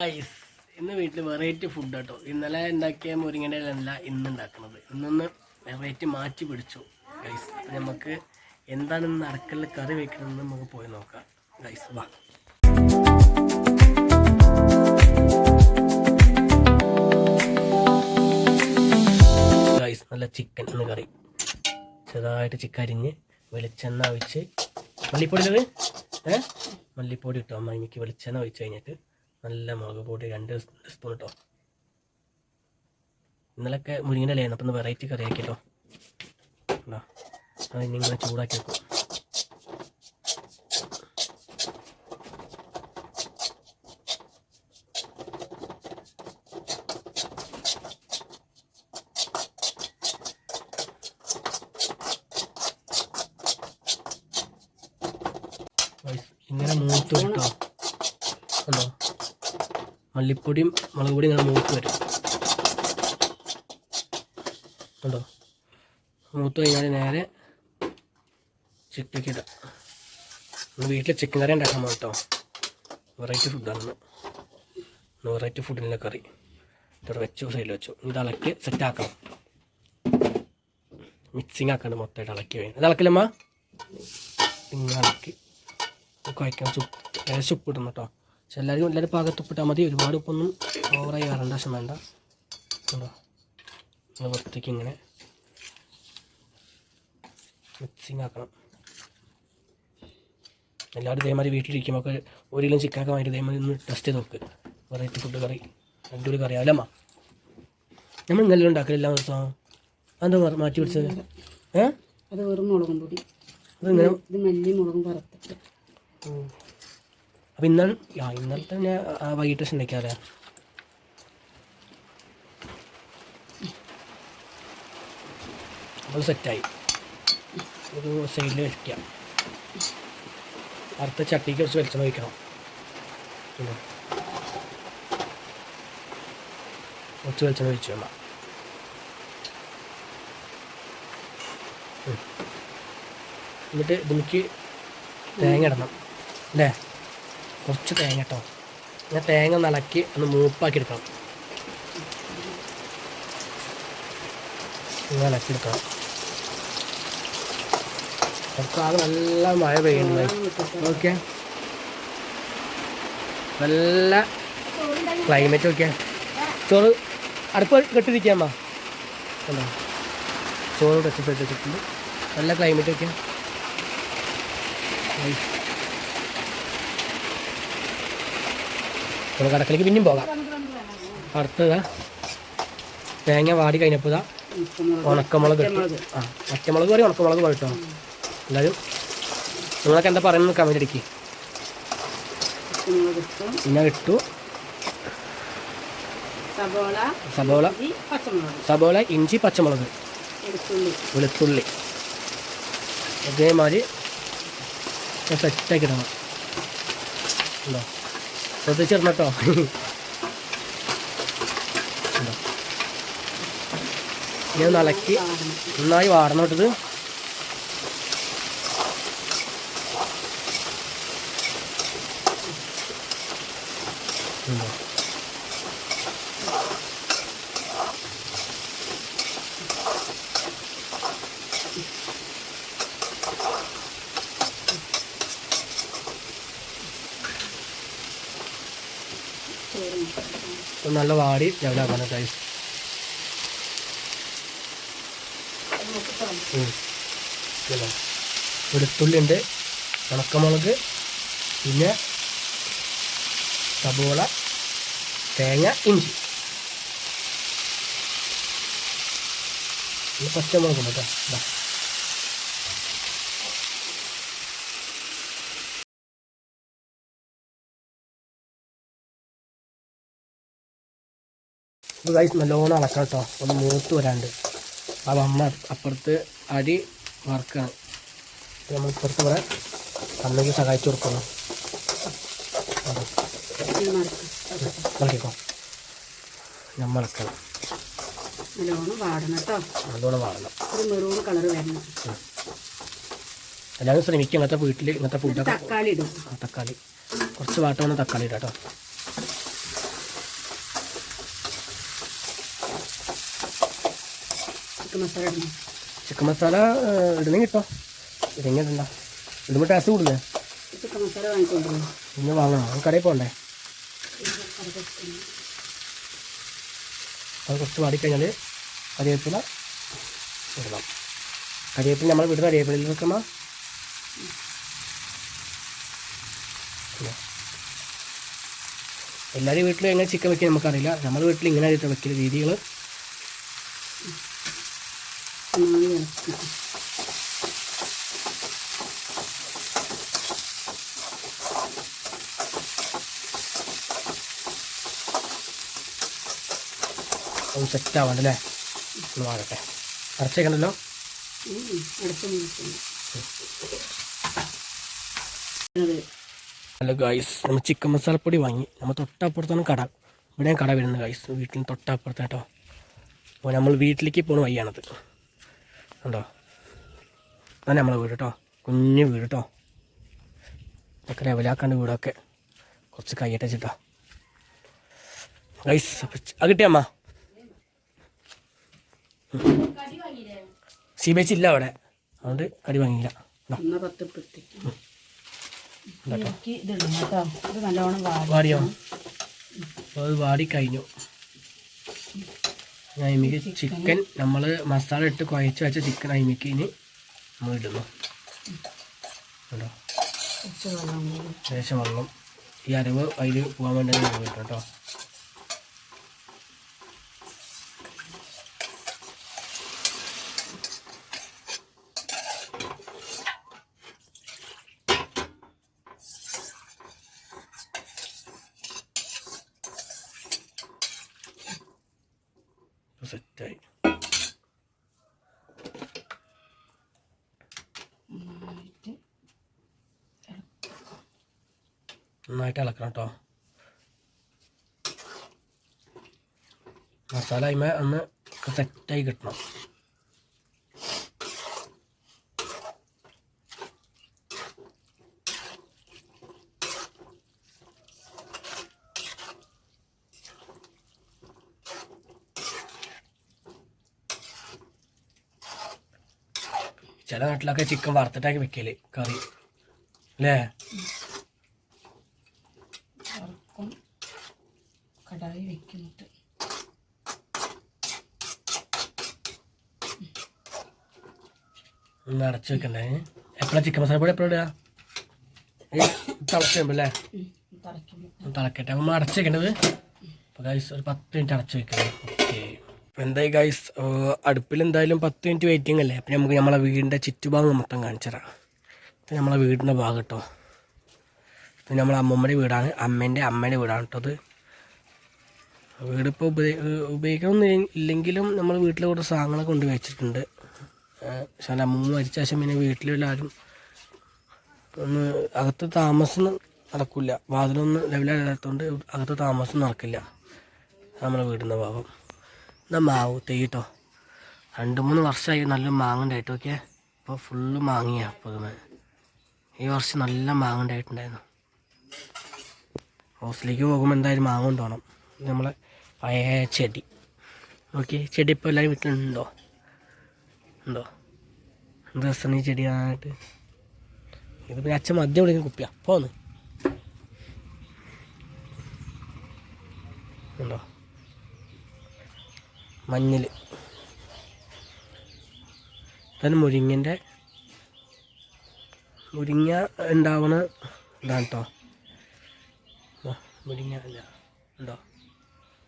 Guys ഇന്ന് വീട്ടിൽ variety food കേട്ടോ. ഇന്നലെ ഉണ്ടാക്കിയ മുരിങ്ങയുടെ അല്ല ഇന്ന് ഉണ്ടാക്കുന്നത്. ഇന്നൊന്ന് വെറൈറ്റി മാറ്റി പിടിച്ചു ഗൈസ്. അപ്പം നമുക്ക് എന്താണ് ഇന്ന് അടക്കലിൽ കറി വെക്കണമെന്ന് നമുക്ക് പോയി നോക്കാം ഗൈസ്. വാ ഗൈസ്, നല്ല ചിക്കൻ ഇന്ന് കറി. ചെറുതായിട്ട് ചിക്കൻ അരിഞ്ഞ് വെളിച്ചെണ്ണ ഒഴിച്ച് മല്ലിപ്പൊടി മല്ലിപ്പൊടി ഇട്ടോ അമ്മ. എനിക്ക് വെളിച്ചെണ്ണ ഒഴിച്ച് കഴിഞ്ഞിട്ട് നല്ല മുളക് പൊടി 2 സ്പൂൺ ഇട്ടോ. ഇന്നലൊക്കെ മുരിങ്ങൻ്റെ ഇലയായിരുന്നു, അപ്പം ഒന്ന് വെറൈറ്റി കറി ആക്കിട്ടോ. അത് ഇനി ഇങ്ങനെ ചൂടാക്കി വെക്കും. ഇങ്ങനെ മൂത്ത് കിട്ടോ അതോ മല്ലിപ്പൊടിയും മുളക് പൊടിയും ഇങ്ങനെ മൂത്ത് വരും കേട്ടോ. മൂത്ത് കഴിഞ്ഞാൽ നേരെ ചിക്കൻ ഇടാം. വീട്ടിൽ ചിക്കൻ കറി ഉണ്ടാക്കാൻ പോകും കേട്ടോ. വെറൈറ്റി ഫുഡാണ് വെറൈറ്റി ഫുഡിൻ്റെ കറി. ഇവിടെ വെച്ചു, സൈഡിൽ വെച്ചു. ഇത് ഇളക്കി സെറ്റാക്കണം. മിക്സിങ് ആക്കാണ്ട് മൊത്തമായിട്ട് ഇളക്കി വേണം. ഇത് ഇളക്കില്ലമ്മ. ഇങ്ങനെ ഇളക്കി കുഴക്കാൻ ലേശം ഉപ്പ് ഇടണം കേട്ടോ. പക്ഷെ എല്ലാവരും പാകത്ത് ഉപ്പിട്ടാൽ മതി. ഒരുപാട് ഉപ്പൊന്നും ഓവറായി വരേണ്ട ആവശ്യം വേണ്ട കേട്ടോ. വൃത്തിക്ക് ഇങ്ങനെ മിക്സിങ് ആക്കണം. എല്ലാവരും ഇതേമാതിരി വീട്ടിലിരിക്കുമ്പോൾ ഒക്കെ 1 കിലോ ചിക്കനൊക്കെ വാങ്ങിയിട്ട് ഇതേമാതിരി ഒന്ന് ടെസ്റ്റ് ചെയ്ത് നോക്ക്. വെറൈറ്റി ഫുഡ് കറി അടിപൊളി കറി ആവില്ലമ്മ. നമ്മൾ ഇന്നെല്ലാം ഉണ്ടാക്കലില്ല ദിവസം. അതെന്താ മാറ്റി പിടിച്ചത്? അത് വെറും മുളകും പൊടി. അതിങ്ങനെ ഇത് മല്ലി മുളകും വറുത്തിട്ട്. അപ്പം ഇന്നലത്തെ തന്നെ വൈകിട്ട് ദിവസം ഉണ്ടാക്കിയാലേ. അത് സെറ്റായി. ഒരു സൈഡിൽ വയ്ക്കാം. അടുത്ത ചട്ടിക്ക് കുറച്ച് വെളിച്ചെണ്ണ വയ്ക്കണം. കുറച്ച് വെളിച്ചെണ്ണ ഒഴിച്ചു വേണം. എന്നിട്ട് ഇതിലേക്ക് തേങ്ങ ഇടണം അല്ലേ. കുറച്ച് തേങ്ങ കേട്ടോ. ഞാൻ തേങ്ങ നിളക്കി ഒന്ന് മൂപ്പാക്കി എടുക്കണം. ഇളക്കി എടുക്കണം. നമുക്ക് ആകെ നല്ല മഴ പെയ്യുന്നത്. ഓക്കെ, നല്ല ക്ലൈമറ്റ്. ഓക്കെ, ചോറ് അടുപ്പ് കെട്ടിരിക്കാമ്മ. അല്ലോ, ചോറ് വെച്ചിട്ടുണ്ട്. നല്ല ക്ലൈമറ്റ്. ഓക്കെ, നമുക്ക് കടക്കലേക്ക് പിന്നെയും പോകാം. അടുത്തതാ തേങ്ങ വാടി കഴിഞ്ഞപ്പോൾ ഇതാ ഉണക്കമുളക് ഇട്ടു. പച്ചമുളക് പറയും ഉണക്കമുളക് പോയിട്ടോ. എല്ലാവരും നിങ്ങളൊക്കെ എന്താ പറയുന്നത് കമൻറ്റ് അടിക്ക്. പിന്നെ ഇട്ടു സബോള, ഇഞ്ചി, പച്ചമുളക്, വെളുത്തുള്ളി. അതേമാതിരി സെറ്റാക്കി ഇടണം ഉണ്ടോ. ശ്രദ്ധിച്ചിടണം കേട്ടോ. ഞാൻ ഇളക്കി നന്നായി വാടണം ഇട്ടത്. നല്ല വാടി ലെവലാക്കാണ് ഗൈസ്. വെളുത്തുള്ളി ഉണ്ട്, ഉണക്കമുളക്, പിന്നെ സബോള, തേങ്ങ, ഇഞ്ചി, പിന്നെ പച്ചമുളക് ഉണ്ട് കേട്ടോ. ഇത് ഗൈസ് നല്ലോണം അളക്കണം കേട്ടോ. ഒന്ന് മൂത്ത് വരാണ്ട്. അപ്പം അമ്മ അപ്പുറത്ത് അരി വറുക്കണം. നമ്മൾ ഇപ്പുറത്ത് ഇവിടെ അമ്മയ്ക്ക് സഹായിച്ചു കൊടുക്കണം. ഇളക്കിക്കോ. നമ്മൾ ഇളക്കണം. നല്ലോണം വാടണം. എല്ലാവരും ശ്രമിക്കും ഇങ്ങനത്തെ വീട്ടിൽ ഇങ്ങനത്തെ ഫുഡൊക്കെ. തക്കാളി ഇടും. തക്കാളി കുറച്ച് വാട്ടം തക്കാളി ഇടാം കേട്ടോ. ചിക്കൻ മസാല ഇടണം. ചിക്കൻ മസാല ഇടണമെങ്കിൽ കിട്ടോ, ഇല്ലെങ്കിൽ ഇടണ്ട. ഇടുമ്പോൾ ടേസ്റ്റ് കൂടുതലേ. ചിക്കൻ മസാല വാങ്ങിക്കൊണ്ടുവരണം. ഇന്ന് വാങ്ങണം, നമുക്ക് കടയിൽ പോകണ്ടേ. അത് കുറച്ച് വാടിക്കഴിഞ്ഞാൽ കരിവേപ്പില ഇടണം. കരിവേപ്പില നമ്മൾ വീട്ടിൽ കരിവേപ്പിലയിൽ വെക്കണം. എല്ലാവരും വീട്ടിലും എങ്ങനെ ചിക്കൻ വെക്കാൻ നമുക്കറിയില്ല. നമ്മുടെ വീട്ടിൽ ഇങ്ങനെ ആയിട്ട് വെക്കുന്ന രീതികൾ. ഒന്ന് സെറ്റ് ആവണ്ട അല്ലേ. ഒന്ന് വാഴട്ടെ. അരച്ചേക്കണ്ടല്ലോ. ഹലോ ഗായ്സ്, നമ്മൾ ചിക്കൻ മസാലപ്പൊടി വാങ്ങി. നമ്മൾ തൊട്ടപ്പുറത്താണ് കട. ഇവിടെ കട വരുന്നത് ഗായ്സ്, വീട്ടിൽ തൊട്ടപ്പുറത്ത് കേട്ടോ. അപ്പോൾ നമ്മൾ വീട്ടിലേക്ക് പോകുന്ന വഴിയാണത് കണ്ടോ. അതാണ് നമ്മളെ വീട് കേട്ടോ, കുഞ്ഞു വീട് കേട്ടോ. ഇതൊക്കെ ലെവലാക്കാണ്ട് വീടൊക്കെ കുറച്ച് കൈയ്യട്ട വെച്ചിട്ടോ ഗൈസ്. അത് കിട്ടിയമ്മ സീബേച്ച് ഇല്ല അവിടെ, അതുകൊണ്ട് കടി വാങ്ങിയില്ല. വാടിയോ? അപ്പോൾ അത് വാടി കഴിഞ്ഞു. അയിമിക്ക് ചിക്കൻ നമ്മൾ മസാല ഇട്ട് കുഴച്ച് വെച്ച ചിക്കൻ അയിമിക്ക് ഇനി നമ്മൾ ഇടുന്നു കേട്ടോ. ശേഷം വെള്ളം ഈ അരവ് അതിൽ പോകാൻ വേണ്ടി കിട്ടും കേട്ടോ. സെറ്റായി. നന്നായിട്ട് ഇളക്കണം കേട്ടോ. മസാല അതിമേ ഒന്ന് സെറ്റായി കിട്ടണം. ചില നാട്ടിലൊക്കെ ചിക്കൻ വറുത്തിട്ടാക്കി വെക്കല് കറി അല്ലേ. കടായി വെക്കുന്നുണ്ട്. ഒന്ന് അടച്ചു വെക്കണ്ടേ. എപ്പോഴാണ് ചിക്കൻ മസാല പൊടി എപ്പോഴും ഇടുക? തിളച്ച് വരുമ്പോൾ അല്ലേ. തിളക്കട്ടെ. നമ്മൾ അടച്ചു വെക്കേണ്ടത്. അപ്പോൾ ഗൈസ് ഒരു 10 മിനിറ്റ് അടച്ചു വെക്കണം. ഓക്കെ. അപ്പോൾ എന്തായി ഗൈസ്, അടുപ്പിൽ എന്തായാലും 10 മിനിറ്റ് വെയിറ്റിംഗ് അല്ലേ. അപ്പം നമുക്ക് നമ്മളെ വീടിൻ്റെ ചുറ്റുഭാഗം മൊത്തം കാണിച്ചു തരാം. ഇത് നമ്മളെ വീടിൻ്റെ ഭാഗം കേട്ടോ. ഇത് നമ്മളെ അമ്മമ്മയുടെ വീടാണ്, അമ്മേൻ്റെ വീടാണ് കേട്ടോ. അത് വീടിപ്പോൾ ഉപയോഗിക്കണമെന്ന് ഇല്ലെങ്കിലും നമ്മൾ വീട്ടിൽ കുറേ സാധനങ്ങളൊക്കെ കൊണ്ട് വെച്ചിട്ടുണ്ട്. പക്ഷേ അമ്മൂമ്മ മരിച്ച ശേഷം പിന്നെ വീട്ടിലെല്ലാവരും ഒന്ന് അകത്ത് താമസം നടക്കില്ല. വാതിലൊന്നും ലെവലാകാത്തതുകൊണ്ട് അകത്ത് താമസം നടക്കില്ല. നമ്മളെ വീടിൻ്റെ ഭാഗം. എന്നാൽ മാവ് തെയ്യട്ടോ. 2-3 വർഷമായി നല്ല മാങ്ങ ഉണ്ടായിട്ട്. ഓക്കെ, ഇപ്പോൾ ഫുള്ള് മാങ്ങയാണ്. അപ്പോൾ ഈ വർഷം നല്ല മാങ്ങ ഉണ്ടായിട്ടുണ്ടായിരുന്നു. ഹോസ്റ്റലിലേക്ക് പോകുമ്പോൾ എന്തായാലും മാങ്ങ കൊണ്ടുപോകണം. ഇത് നമ്മളെ പഴയ ചെടി. ഓക്കെ, ചെടി ഇപ്പോൾ എല്ലാവരും വീട്ടിലുണ്ടോ? എന്ത് രസമാണ് ഈ ചെടി കാണാനായിട്ട്. ഇത് പിന്നെ അച്ഛൻ മദ്യം വിളിക്കുന്ന കുപ്പിയാണ്. പോന്ന് ഉണ്ടോ മഞ്ഞൾ. ഇതാണ് മുരിങ്ങ ഉണ്ടാവണ ഇതാണ് കേട്ടോ. മുരിങ്ങ ഇല ഉണ്ടോ?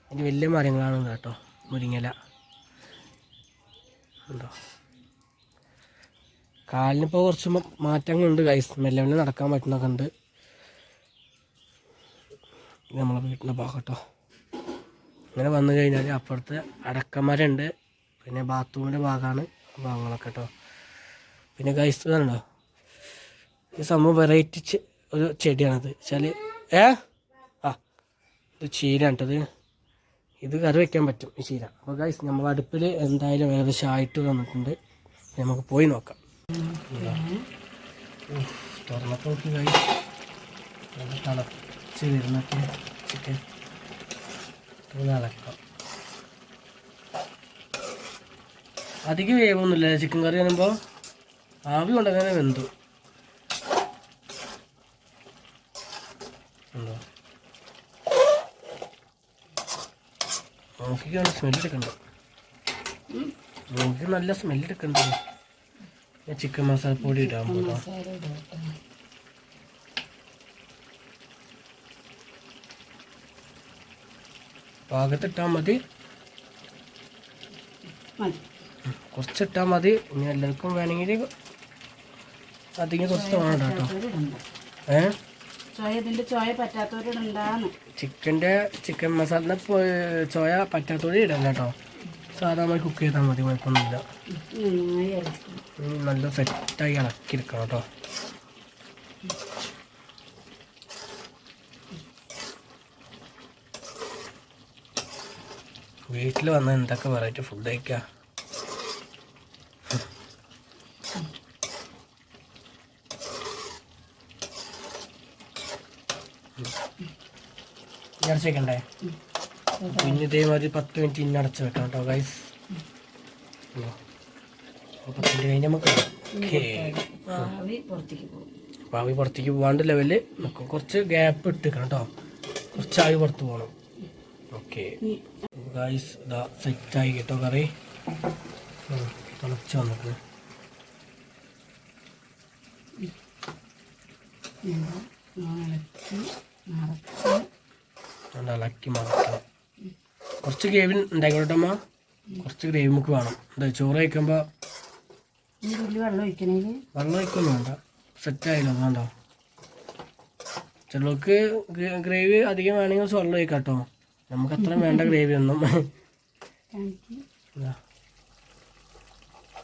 അതിന് വലിയ മരങ്ങളാണ് കേട്ടോ മുരിങ്ങയില. ഉണ്ടോ? കാലിനിപ്പോൾ കുറച്ച് മാറ്റങ്ങളുണ്ട് ഗൈസ്. മെല്ലെ മെല്ലെ നടക്കാൻ പറ്റുന്നൊക്കെ ഉണ്ട്. ഇത് നമ്മളെ വീട്ടിൻ്റെ ഭാഗം കേട്ടോ. ഇങ്ങനെ വന്നു കഴിഞ്ഞാൽ അപ്പുറത്ത് അടക്കമരമുണ്ട്. പിന്നെ ബാത്റൂമിൻ്റെ ഭാഗമാണ് ഭാഗങ്ങളൊക്കെ കേട്ടോ. പിന്നെ ഗൈസ് ഇതാണോ ഈ സംഭവം വെറൈറ്റി ഒരു ചെടിയാണിത് വെച്ചാൽ ഇത് ചീരയാണ് കേട്ടത്. ഇത് കറി വയ്ക്കാൻ പറ്റും ഈ ചീര. അപ്പോൾ ഗൈസ് നമ്മൾ അടുപ്പിൽ എന്തായാലും ഏകദേശം ആയിട്ട് വന്നിട്ടുണ്ട്. നമുക്ക് പോയി നോക്കാം. തുറന്നപ്പോൾ നോക്കി ഗൈസ് തിളച്ച് വരുന്നൊക്കെ ചിക്കൻ ഇളക്കാം. അധികം വേവൊന്നുമില്ല ചിക്കൻ കറി പറയുമ്പോൾ ആവി കൊണ്ടങ്ങനെ വെന്തു ഉണ്ടോ നോക്കിക്കാണ് സ്മെല്ലെടുക്കണ്ടോ നോക്കി നല്ല സ്മെല്ലെടുക്കണ്ടോ ഞാൻ ചിക്കൻ മസാല പൊടി ഇടാൻ പോകാം മസാല ഇടട്ടെ. പാകത്തിട്ടാൽ മതി മതി. കുറച്ചിട്ടാൽ മതി ഇനി എല്ലാവർക്കും വേണമെങ്കിൽ അധികം കുറച്ച് വേണ്ട കേട്ടോ ഇതിന്റെ ചോയ പറ്റാത്തവരുണ്ടാന്ന് ചിക്കൻ മസാല ചോയ പറ്റാത്തവര് ഇടല്ല കേട്ടോ സാധാരണ കുക്ക് ചെയ്താൽ മതി കുഴപ്പമൊന്നുമില്ല നന്നായി ഇളക്കണം. നല്ല സെറ്റായി ഇളക്കിയെടുക്കണം കേട്ടോ വീട്ടിൽ വന്നാൽ എന്തൊക്കെ വെറൈറ്റി ഫുഡ് കഴിക്കാം അടച്ച് വെക്കണ്ടേ പിന്നെ ഇതേമാതിരി 10 മിനിറ്റ് ഇന്ന് അടച്ച് വെക്കണം കേട്ടോ ഗൈസ് 10 മിനിറ്റ് കഴിഞ്ഞ് നമുക്ക് ആവി പുറത്തേക്ക് പോകാണ്ട് ലെവല് നമുക്ക് കുറച്ച് ഗ്യാപ്പ് ഇട്ടിക്കണം കേട്ടോ കുറച്ച് ആവി പുറത്ത് പോകണം ഓക്കെ ഗൈസ് ഇതാ സെറ്റായി കേട്ടോ കറി തിളച്ച് വന്നിട്ട് ഇളക്കി മറക്കണം കുറച്ച് ഗ്രേവി ഉണ്ടായിക്കോട്ടമ്മ കുറച്ച് ഗ്രേവി നമുക്ക് വേണം എന്താ ചോറ് കഴിക്കുമ്പോൾ വെള്ളം ഒഴിക്കണേല് വെള്ളം ഒഴിക്കൊന്നും വേണ്ട സെറ്റായില്ലോ വേണ്ടോ ചിലർക്ക് ഗ്രേവി അധികം വേണമെങ്കിൽ വെള്ളം ഒഴിക്കാം കേട്ടോ നമുക്ക് അത്ര വേണ്ട ഗ്രേവി ഒന്നും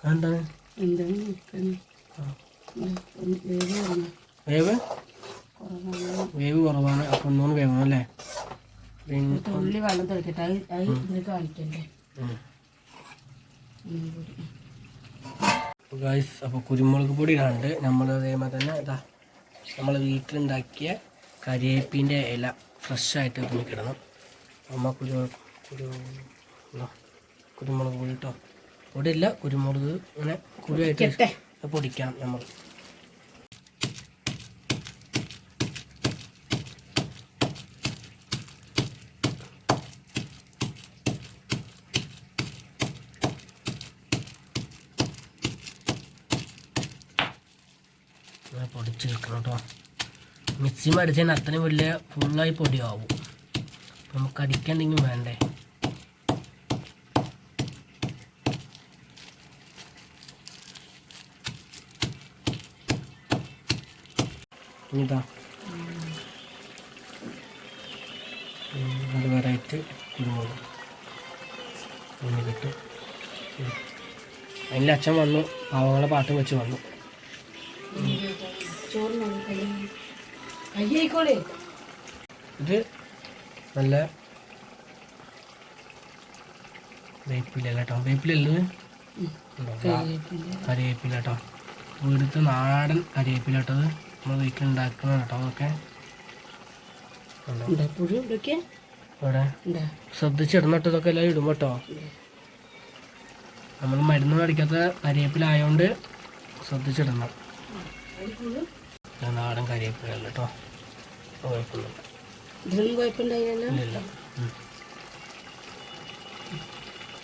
എന്താണ് വേവ് വേവ് കുറവാണ് അപ്പം ഒന്നുകൂടി വേണം അല്ലേ പിന്നെ തുള്ളി വെള്ളം തിളക്കട്ടെ ഇതിൽ കാണിക്കണ്ടേ ഗൈസ് അപ്പോൾ കുരുമുളക് പൊടി ഇടാണ്ട് നമ്മൾ അതേമാതിരി തന്നെ ഇതാ നമ്മൾ വീട്ടിലുണ്ടാക്കിയ കരിവേപ്പിൻ്റെ ഇല ഫ്രഷായിട്ട് ഇതിലേക്കിടണം അമ്മ കുരുമുളക് പൊടി കേട്ടോ പൊടിയില്ല കുരുമുളക് ഇങ്ങനെ കുരുവായിട്ട് പൊടിക്കണം നമ്മൾ പൊടിച്ചെടുക്കണം കേട്ടോ മിക്സി അടിച്ചതിന് അത്രയും വലിയ ഫുള്ളായി പൊടിയാവും നമുക്ക് അടിക്കാൻ എന്തെങ്കിലും വേണ്ടേ ഇതാ അത് വെറൈറ്റി കുരുമുളക് ഒന്ന് കിട്ടും അതിൻ്റെ അച്ഛൻ വന്നു പാവങ്ങളെ പാട്ട് വെച്ച് വന്നു ഇത് നല്ല വേപ്പില കേട്ടോ വേപ്പിലുള്ളത് കരിവേപ്പില കേട്ടോ വീടുത്തെ നാടൻ കരിവേപ്പില കേട്ടത് നമ്മൾ വീട്ടിലുണ്ടാക്കുന്ന കേട്ടോ അതൊക്കെ ഇവിടെ ശ്രദ്ധിച്ചിടണം ഇതൊക്കെ എല്ലാം ഇടും കേട്ടോ നമ്മൾ മരുന്ന് അടിക്കാത്ത കരിവേപ്പിലായതുകൊണ്ട് ശ്രദ്ധിച്ചിടണം നാടൻ കരിവേപ്പില കേട്ടോ കുഴപ്പമൊന്നുമില്ല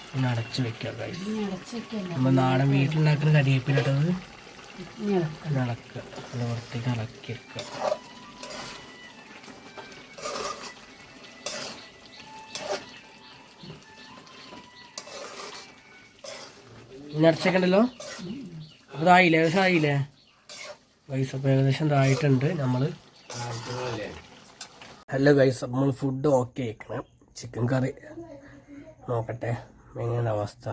പിന്നെ അടച്ച് വെക്കുക ഗൈസ് നമ്മൾ നാടൻ വീട്ടിലുണ്ടാക്കുന്ന കരിവേപ്പില ഇട്ടത് ഇളക്കുക നല്ല വൃത്തിക്ക് ഇളക്കി വെക്കുക ഇനി അടച്ചേക്കണ്ടല്ലോ അതായില്ലേ ഏകദേശം ആയില്ലേ ഗൈസ് അപ്പോൾ ഏകദേശം ഇതായിട്ടുണ്ട് നമ്മൾ ഹലോ ഗൈസ് അപ്പോൾ നമ്മൾ ഫുഡ് ഓക്കെ ആക്കണം ചിക്കൻ കറി നോക്കട്ടെ എങ്ങനെയാണ് അവസ്ഥ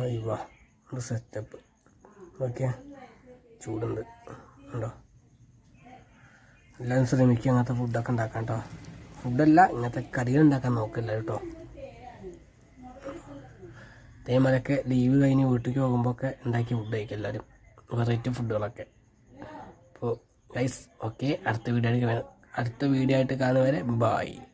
അയ്യോ ഇത് സെറ്റപ്പ് ഓക്കെ ചൂടുണ്ട് ഉണ്ടോ എല്ലാവരും ശ്രമിക്കുക അങ്ങനത്തെ ഫുഡൊക്കെ ഉണ്ടാക്കാം കേട്ടോ ഫുഡല്ല ഇങ്ങനത്തെ കറികൾ ഉണ്ടാക്കാൻ നോക്കില്ല കേട്ടോ അതേമാതിരിയൊക്കെ ലീവ് കഴിഞ്ഞ് വീട്ടിലേക്ക് പോകുമ്പോൾ ഒക്കെ ഉണ്ടാക്കി ഫുഡ് കഴിക്കും എല്ലാവരും വെറൈറ്റി ഫുഡുകളൊക്കെ അപ്പോൾ ഗൈസ് ഓക്കെ അടുത്ത വീഡിയോ ആയിട്ട് കാണുന്നവരെ ബൈ.